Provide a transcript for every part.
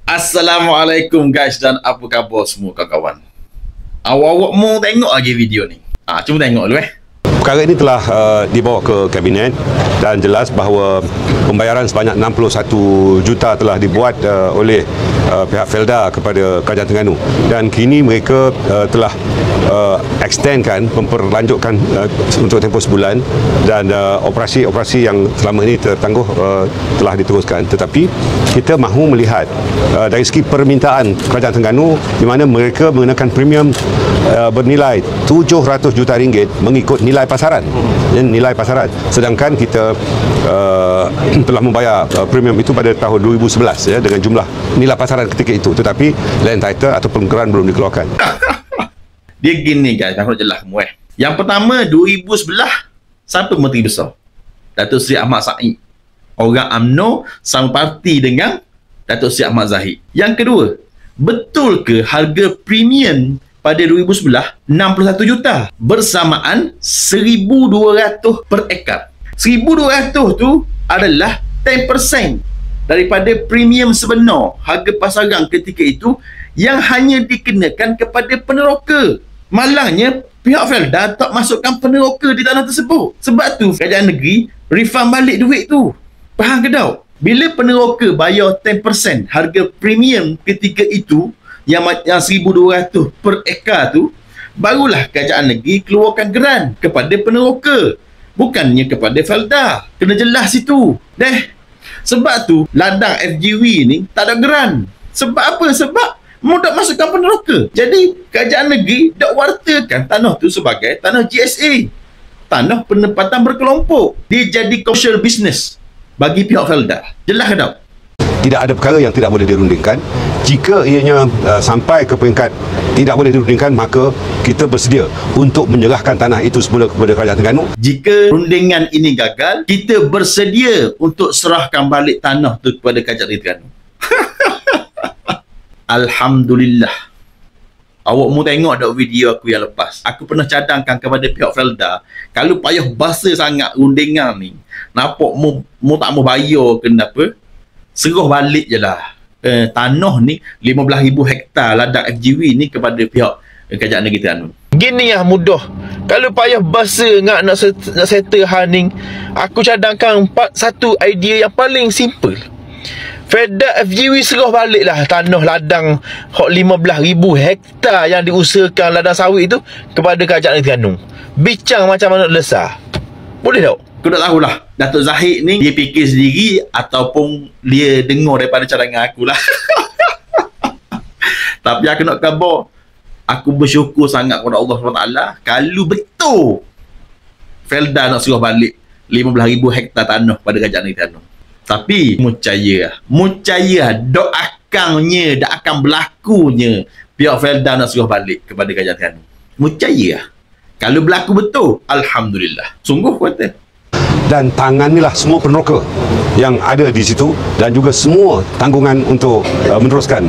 Assalamualaikum guys dan apa khabar semua kawan-kawan. Awak-awak mau tengok lagi video ni? Cuma tengok dulu Perkara ini telah dibawa ke Kabinet dan jelas bahawa pembayaran sebanyak 61 juta telah dibuat oleh pihak Felda kepada Kerajaan Terengganu, dan kini mereka telah extendkan, memperlanjutkan untuk tempoh sebulan, dan operasi-operasi yang selama ini tertangguh telah diteruskan. Tetapi kita mahu melihat dari segi permintaan Kerajaan Terengganu, di mana mereka mengenakan premium bernilai 700 juta ringgit mengikut nilai pasaran, sedangkan kita telah membayar premium itu pada tahun 2011 ya, dengan jumlah nilai pasaran ketika itu, tetapi land title atau pelengkaran belum dikeluarkan. Dia gini guys, aku nak jelas kamu Yang pertama, 2011 siapa Menteri Besar? Datuk Seri Ahmad Said. Orang UMNO sama parti dengan Datuk Seri Ahmad Zahid. Yang kedua, betul ke harga premium pada 2011 61 juta bersamaan 1,200 per ekar? 1,200 tu adalah 10% daripada premium sebenar harga pasaran ketika itu yang hanya dikenakan kepada peneroka. Malangnya pihak Felda tak masukkan peneroka di tanah tersebut. Sebab tu kerajaan negeri refund balik duit tu. Faham ke tak? Bila peneroka bayar 10% harga premium ketika itu, yang 1,200 per ekar tu, barulah kerajaan negeri keluarkan geran kepada peneroka, bukannya kepada Felda. Kena jelas itu. Sebab tu ladang FGV ni tak ada geran. Sebab apa? Sebab mau tak masukkan peneroka. Jadi kerajaan negeri dak wartakan tanah tu sebagai tanah GSA, tanah penempatan berkelompok. Dia jadi commercial business bagi pihak Felda. Jelas ke tak? Tidak ada perkara yang tidak boleh dirundingkan. Jika ianya sampai ke peringkat tidak boleh dirundingkan, maka kita bersedia untuk menyerahkan tanah itu semula kepada Kerajaan Terengganu. Jika rundingan ini gagal, kita bersedia untuk serahkan balik tanah tu kepada Kerajaan Terengganu. Alhamdulillah. Awak mau tengok tak video aku yang lepas? Aku pernah cadangkan kepada pihak Felda, kalau payah basa sangat rundingan ni, nampak mu tak mau bayar ke apa, serah balik je lah tanah ni 15,000 hektar ladang FGV ni kepada pihak Kerajaan Negeri Terengganu. Gini lah mudah. Kalau payah basa nak settle haning, aku cadangkan satu idea yang paling simple. Felda FGV serah balik lah tanah ladang 15,000 hektar yang diusahakan ladang sawit itu kepada Kerajaan Terengganu. Bincang macam mana lesar. Boleh tak? Aku tak tahulah Datuk Zahid ni dia fikir sendiri ataupun dia dengar daripada cadangan aku lah. Tapi aku nak khabar, aku bersyukur sangat kepada Allah SWT kalau betul Felda nak serah balik 15,000 hektar tanah pada Kerajaan Terengganu. Tapi mucaya doakannya tak akan berlakunya pihak Felda nak serah balik kepada Kerajaan Terengganu. Mucaya. Kalau berlaku betul, alhamdulillah. Sungguh kata. Dan tanganilah semua peneroka yang ada di situ, dan juga semua tanggungan untuk meneruskan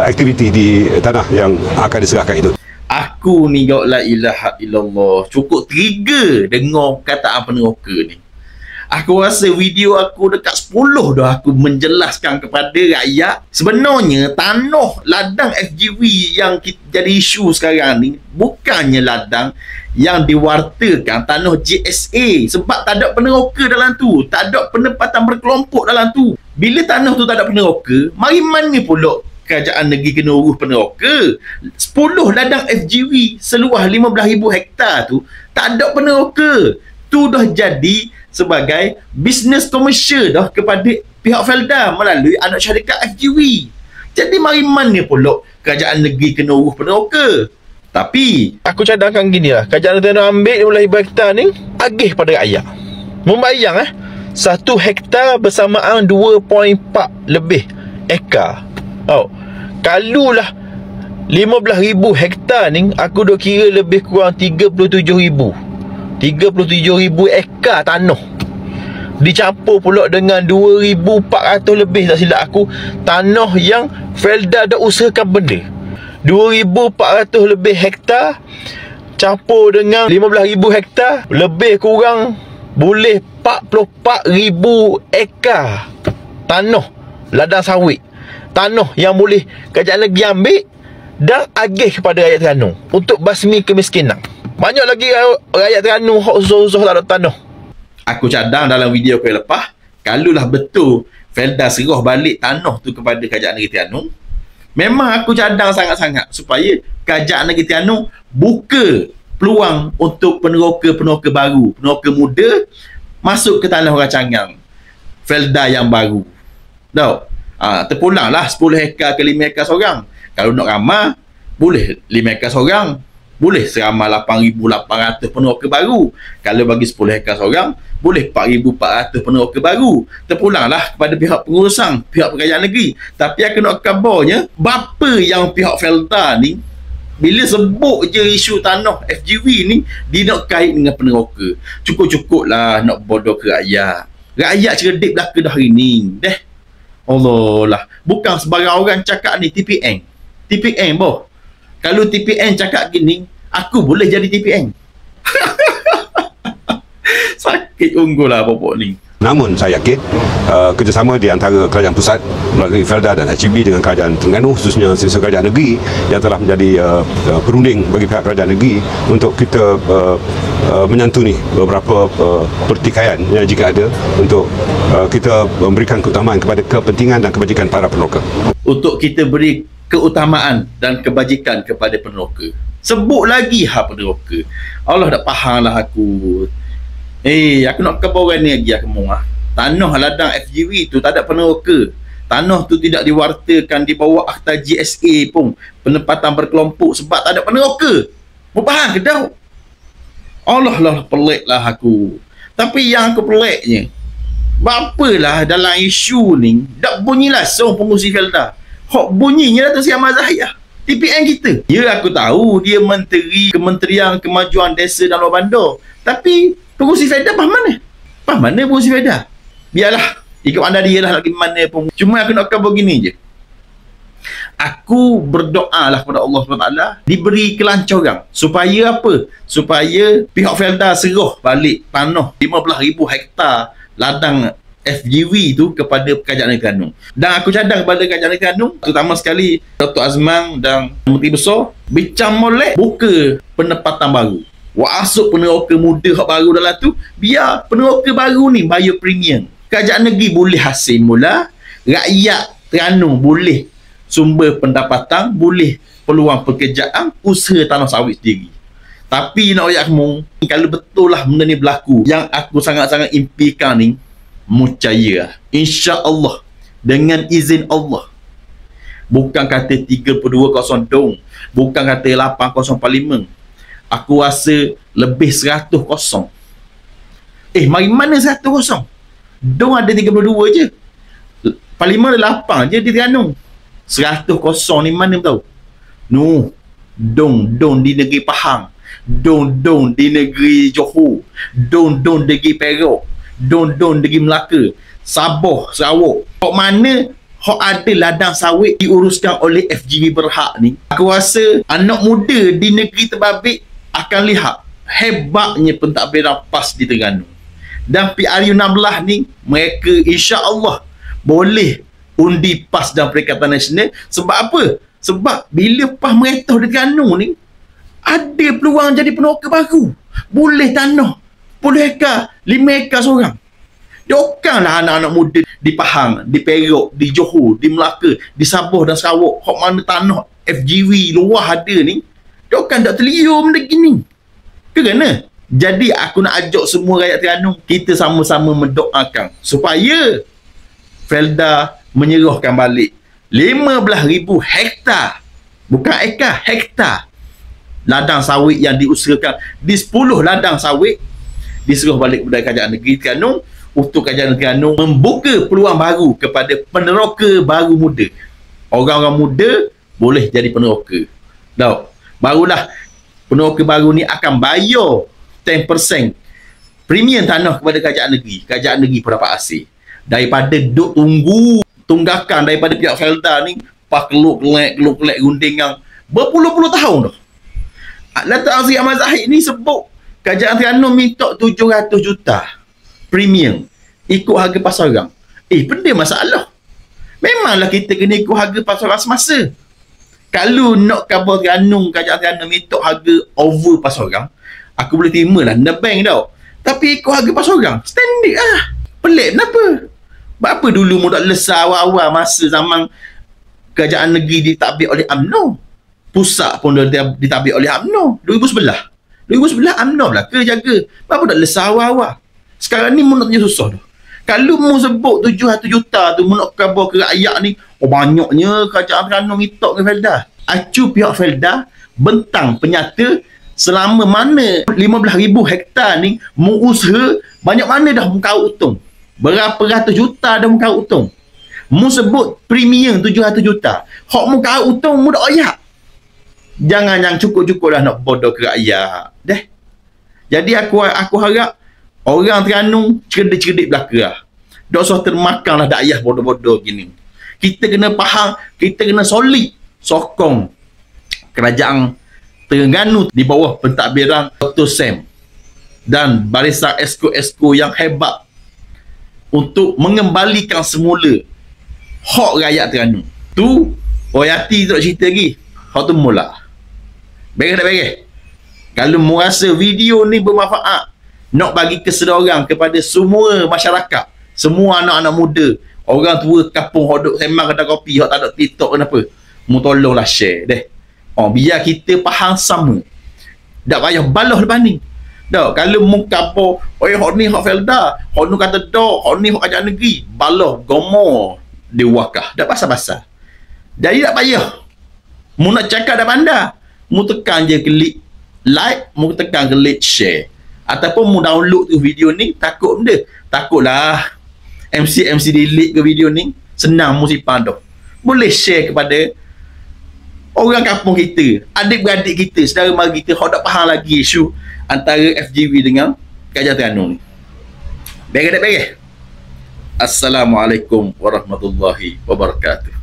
aktiviti di tanah yang akan diserahkan itu. Aku ni la ilaha illallah, cukup trigger dengar kataan peneroka ni. Aku rasa video aku dekat 10 dah aku menjelaskan kepada rakyat, sebenarnya tanah ladang FGV yang jadi isu sekarang ni bukannya ladang yang diwartakan tanah GSA, sebab tak ada peneroka dalam tu, tak ada penempatan berkelompok dalam tu. Bila tanah tu tak ada peneroka, mari mana pula kerajaan negeri kena urus peneroka? 10 ladang FGV seluas 15,000 hektar tu tak ada peneroka. Tu dah jadi sebagai bisnes komersial dah kepada pihak Felda melalui anak syarikat FGV. Jadi mari mana pula kerajaan negeri kena urus peneroka? Tapi aku cadangkan gini lah, Kerajaan Terengganu ambil 15,000 hektar ni agih pada rakyat. Membayang 1 hektar bersamaan 2.4 lebih ekar. Kalulah 15,000 hektar ni, aku dah kira lebih kurang 37,000 ekar tanah. Dicampur pula dengan 2,400 lebih, tak silap aku, tanah yang Felda dah usahakan benda. 2,400 lebih hektar campur dengan 15,000 hektar, lebih kurang boleh 44,000 ekar tanah ladang sawit. tanah yang boleh kerajaan negeri ambil dan agih kepada rakyat Terengganu untuk basmi kemiskinan. Banyak lagi rakyat Terengganu hak susah-susah tak ada tanah. Aku cadang dalam video aku yang lepas, kalaulah betul Felda serah balik tanah tu kepada kerajaan negeri Terengganu, memang aku cadang sangat-sangat supaya kerajaan negeri Terengganu buka peluang untuk peneroka-peneroka baru, peneroka muda masuk ke tanah rancangan Felda yang baru. Tahu? Terpulanglah 10 hektar ke 5 hektar seorang. Kalau nak ramah, boleh 5 hektar seorang. Boleh seramai 8,800 peneroka baru. Kalau bagi 10 hektar seorang, boleh 4,400 peneroka baru. Terpulanglah kepada pihak pengurusan, pihak kerajaan negeri. Tapi aku nak kabarnya, bapa yang pihak Felda ni, bila sebut je isu tanah FGV ni, dia nak kait dengan peneroka. Cukup-cukuplah nak bodoh ke rakyat. Rakyat cerdik belaka dah hari ni. Allah lah. Bukan sebarang orang cakap ni TPN. TPN boh. Kalau TPN cakap gini, aku boleh jadi TPN. Sakit unggul lah pokok ni. Namun saya yakin kerjasama di antara kerajaan pusat melalui Felda dan HCB dengan kerajaan Terengganu, khususnya sisa kerajaan negeri yang telah menjadi perunding bagi pihak kerajaan negeri untuk kita menyantuni beberapa pertikaian yang jika ada untuk kita memberikan keutamaan kepada kepentingan dan kebajikan para peneroka. Untuk kita beri keutamaan dan kebajikan kepada peneroka. Sebut lagi peneroka. Allah dah faham lah aku. Aku nak kabar orang ni lagi tanah ladang FGV tu tak ada peneroka. Tanah tu tidak diwartakan di bawah Akta GSA pun, penempatan berkelompok, sebab tak ada peneroka. Faham ke dah? Allah lah pelik lah aku. Tapi yang aku peliknya, bapalah dalam isu ni tak bunyi langsung pengurusi Felda. Hak bunyinya Datuk Seri Ahmad Zahid lah, TPN kita. Ya, aku tahu dia Menteri Kementerian Kemajuan Desa dan Luar Bandar, tapi pengurusi Felda faham mana? Faham mana pengurusi Felda? Biarlah, ikut anda dia lah lagi mana pun. Cuma aku nak kata begini je. Aku berdoa lah kepada Allah SWT diberi kelancaran. Supaya apa? Supaya pihak Felda serah balik tanah 15,000 hektar ladang FGV tu kepada kerajaan negeri Terengganu. Dan aku cadang kepada kerajaan negeri Terengganu, terutama sekali Dr. Azman dan Menteri Besar, bincang molek buka penempatan baru. Masuk peneroka muda hak baru dalam tu, biar peneroka baru ni bayar premium. Kerajaan negeri boleh hasil mula, rakyat Terengganu boleh sumber pendapatan, boleh peluang pekerjaan, usaha tanah sawit sendiri. Tapi nak ayat kamu, kalau betul lah benda ni berlaku, yang aku sangat-sangat impikan ni, percaya insya-Allah dengan izin Allah. Bukan kata 32-0 dong, bukan kata 8-0-5. Aku rasa lebih 100-0. Mari mana 100-0? Dong ada 32 je. Parlimen ada 8 je di Terengganu. 100-0 ni mana tahu? Dong di negeri Pahang. Dong di negeri Johor. Dong di negeri Perak. Dong di negeri Melaka. Sabah, Sarawak. Hak mana hak ada ladang sawit diuruskan oleh FGV berhak ni, aku rasa anak muda di negeri terbabit akan lihat hebatnya pentadbiran PAS di Terengganu. Dan PRU16 ni, mereka insya-Allah boleh undi PAS dan Perikatan Nasional. Sebab apa? Sebab bila PAS meretah di Terengganu ni, ada peluang jadi peneroka baru. Boleh tanah 10 hektar, 5 hektar seorang. Dokanglah anak-anak muda di Pahang, di Perak, di Johor, di Melaka, di Sabah dan Sarawak, hak mana tanah FGV luar ada ni, dokang tak terliur benda gini. Kerana jadi aku nak ajak semua rakyat Terengganu, kita sama-sama mendoakan supaya Felda menyerahkan balik 15,000 hektar, bukan ekar, hektar ladang sawit yang diusahakan di 10 ladang sawit diserah balik kepada kerajaan negeri Terengganu, untuk kerajaan negeri Terengganu membuka peluang baru kepada peneroka baru muda. Orang-orang muda boleh jadi peneroka. Tahu? Barulah peneroka baru ni akan bayar 10% premium tanah kepada kerajaan negeri. Kerajaan negeri pun dapat hasil. Daripada duk tunggu tunggakan daripada pihak Felda ni, pak keluk-kelek guntingan berpuluh-puluh tahun dah. Datuk Seri Ahmad Zahid ni sebut kerajaan Terengganu minta 700 juta premium ikut harga pasaran. Benda masalah. Memanglah kita kena ikut harga pasaran semasa. Kalau nak khabar Terengganu, kerajaan Terengganu minta harga over pasaran, aku boleh terima lah, nebang tau. Tapi ikut harga pasaran, standard lah. Pelik kenapa? Apa dulu mu tak lesar awal-awal masa zaman kerajaan negeri ditadbir oleh UMNO. Pusat pun ditadbir oleh UMNO. 2011 UMNO lah ke jaga. Apa tak lesar awal-awal? Sekarang ni mu nak tanya susah tu. Kalau mu sebut 700 juta tu mu nak khabar ke rakyat ni, banyaknya kerajaan Terengganu minta ke Felda. Acu pihak Felda bentang penyata selama mana 15,000 hektar ni mu usaha, banyak mana dah mu kau untung. Berapa ratus juta dah mu kau untung. Mu sebut premium 700 juta. Hak mu kau untung mu dak ayak. Jangan yang cukup-cukup dah nak bodoh ke rakyat. Deh. Jadi aku harap orang Terengganu cerdik-cerdik belaka lah. Tak usah termakan lah dakyah bodoh-bodoh gini. Kita kena faham, kita kena solid sokong kerajaan Terengganu di bawah pentadbiran Dr. Sam dan barisan esko-esko yang hebat untuk mengembalikan semula hak rakyat Terengganu. Tu royalti tak cerita lagi. Hak tu mula. Beres tak beres? Kalau mu rasa video ni bermanfaat, nak bagi kesedaran kepada semua masyarakat, semua anak-anak muda, orang tua kampung hok duk sembang kedai kopi, hok tak ada TikTok kenapa? Mu tolonglah share deh. Biar kita faham sama. Tak payah balah lepas ni. Dak, kalau mu kapo, hok ni hok Felda, hok nu kata dok, hok ni hok kerajaan negeri, balah gomo diwakah. Tak pasal-pasal. Jadi tak payah. Mu nak cakap dah pandai. Mu tekan je klik like, mu tekan klik share. Ataupun mu download tu video ni, takut benda. Takutlah MC delete ke video ni, senang mu simpan dah. Boleh share kepada orang kampung kita, adik-beradik kita, saudara mara kita, hok tak faham lagi isu antara FGV dengan kerajaan Terengganu ni. Beres tak beres? Assalamualaikum warahmatullahi wabarakatuh.